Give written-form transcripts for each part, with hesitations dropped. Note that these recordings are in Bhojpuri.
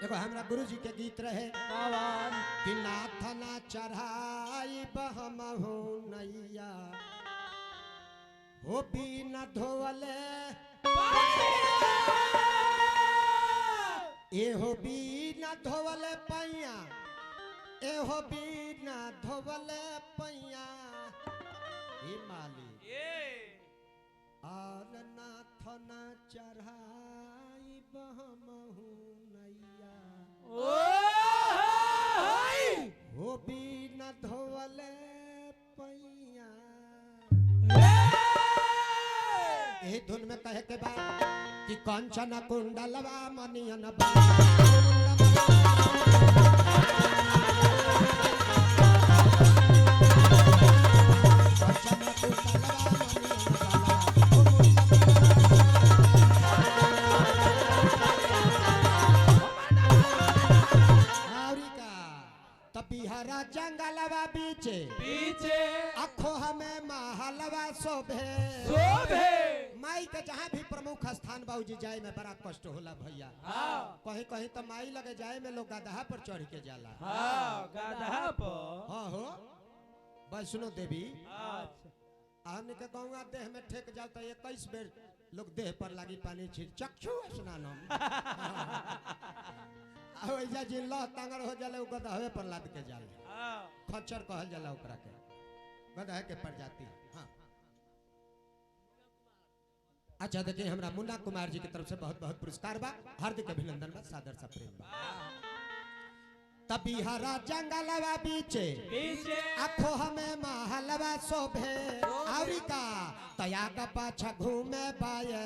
देखो हमरा गुरु जी के गीत रहे कि नाथ ना चढ़ाई बहम हो नैया हो बिना धोवले ए हो बिना धोवले पैया ए हो बिना धोवले पैया ए माली और नाथ ना चढ़ाई बहम हो नैया हो बिना धोवले पैया यही धुन में कहे के बाद कि कंचन कुंडलवा मनियन बिहारा जंगलवा बीचे बीचे अखो हमें महलवा शोभे माई के जहाँ भी प्रमुख स्थान बाबूजी जाए में बड़ा कष्ट होला भैया। कहीं कहीं तो माई लगे जाए में लोग गधा पर चढ़ के जाला। गधा पर हाँ हो वैष्णो देवी हमने के गौवा देह में ठेक जाओ तो 21 बेर लोग देह पर लागी पानी छीट चक्षु स्नानम ऐसा जिन लह तांगर हो जाले उ गदहवे पर लाद के जाले खच्चर कहल जाला ओकरा के गदहे के प्रजाति। हाँ अच्छा देखिए हमरा मुन्ना कुमार जी की तरफ से बहुत बहुत पुरस्कार बा हार्दिक अभिनंदन बा सादर सा प्रेम बा। तभी हरा जंगलवा बीचे आखो हमें महलवा शोभे आवरिका तया का पाछा घूमे बाये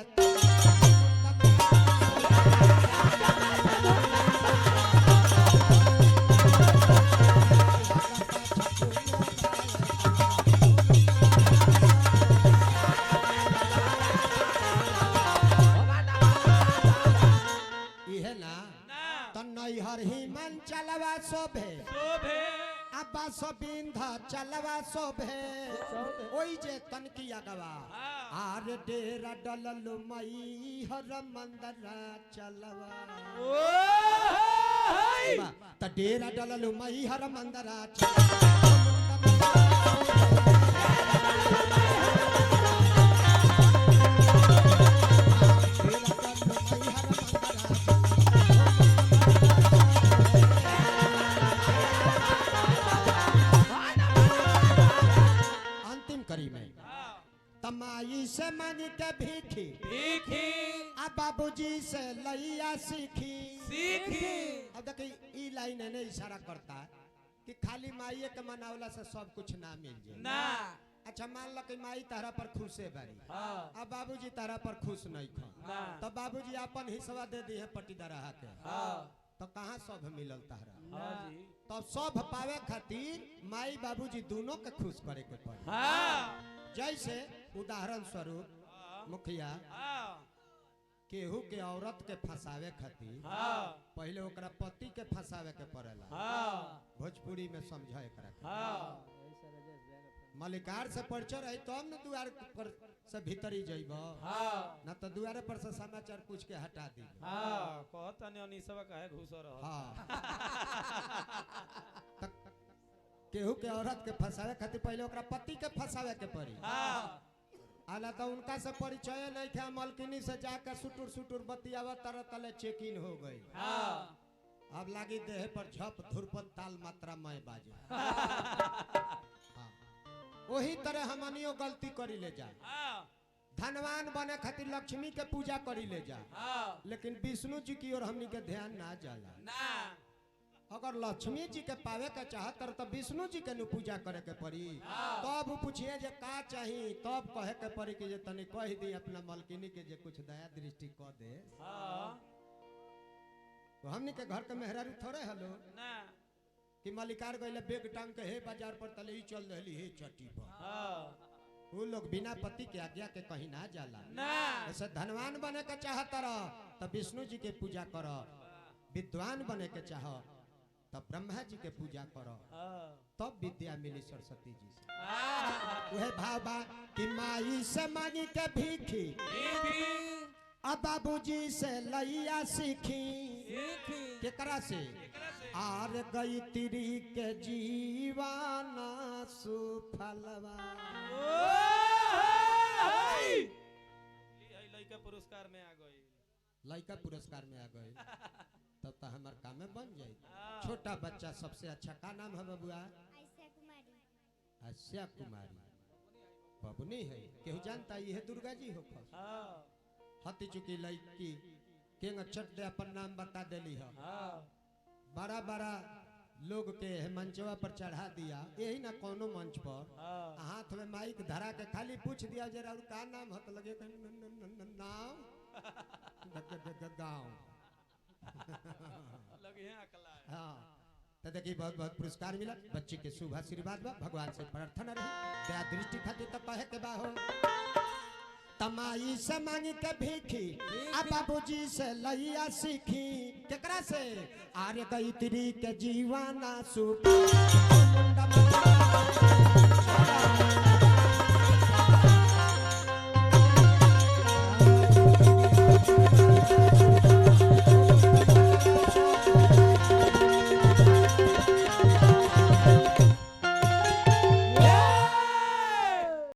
हर ही मन चलवा शोभे अब्बा सोबिंधा चलवा शोभे ओई जे तनकिया गवा आर डेरा डललु मई हर मंदरा चलवा त डेरा डललु मई हर मंदरा तमाई से मन के भीखी अब बाबूजी से लैया सीखी अब देखिए ई लाइन ने इशारा करता है कि खाली माई के मनावला से सब कुछ ना मिल जाए ना। अच्छा मान लो कि माई तारा पर खुश है बारी अब बाबूजी तारा पर खुश नहीं खा तो बाबूजी अपन हिस्सा दे दी है पट्टीदार के तो कहाँ सब मिलल तारा तो सब पावे खातिर माई बाबूजी दोनों के खुश करे के पड़े। जैसे उदाहरण स्वरूप मुखिया केहू के औरत के फंसावे खातिर पहले ओकरा पति के फंसावे के पड़ेला भोजपुरी में समझा एकरा मलिकार से परिचय रही तो हम न द्वार पर से भीतरी जइब ना तो द्वारे पर से समाचार पूछ के हटा दी कहता ने अनिसवा काहे घुस रहा केहू के औरत के फंसावे खातिर पहले ओकरा पति के फंसावे के पड़ी आला तो उनका से परिचय नहीं था मलकिनी से जाकर सुटुर बतियावा तरह तले चेक इन हो गई अब लागी देह पर झप धुरपन ताल मात्रा में बाजे वही तरह हमनियो गलती करी ले जा धनवान बने खातिर लक्ष्मी के पूजा करी ले जा लेकिन विष्णु जी की ओर हमनी के ध्यान ना जाला अगर लक्ष्मी जी के पावे के चाहत तो विष्णु जी के पूजा करे के पड़ी तब पूछिए जे का चाहिए तब कहे के पड़ी कि जे तनी कह दी अपना मलकिनी के जे कुछ दया दृष्टि क दे तो हमनी के घर के मेहरारू थोड़े हलो कि मलिकार गइले बेग टांग के हे बाजार पर तले ही चल रहली हे चट्टी पर वो लोग बिना पति के आज्ञा के कहीं ना जाला ऐसे धनवान बने के चाहत रह तो विष्णु जी के पूजा करो विद्वान बने के चाह तब ब्रह्मा जी के पूजा करो तब विद्या मिली सरस्वती जी से वह भाव बा कि माई से मांगी के भीखी अब बाबूजी से लैया सीखी के केकरा से आर गई तिरी के जीवाना सुफलवा लइका पुरस्कार में आ गई लइका पुरस्कार में आ गई तब तो हमार काम में बन जाए छोटा बच्चा सबसे अच्छा का नाम है बबुआ आस्या कुमारी बबुनी है केहू जानता ये दुर्गा जी हो हती चुकी लड़की केंग चट दे अपन नाम बता देली है बड़ा बड़ा लोग के मंचवा पर चढ़ा दिया यही ना कोनो मंच पर हाथ में माइक धरा के खाली पूछ दिया जरा और का नाम है तो लगे नाम गाँव लगे हैं अकला है। हाँ तो देखिए बहुत बहुत पुरस्कार मिला बच्चे के शुभ आशीर्वाद बा भगवान से प्रार्थना रही दया दृष्टि खातिर तो कहे के बा हो तमाई से मांगी के भीखी आ बाबूजी से लइया सीखी केकरा से आरे गई तिरी के जीवाना सुख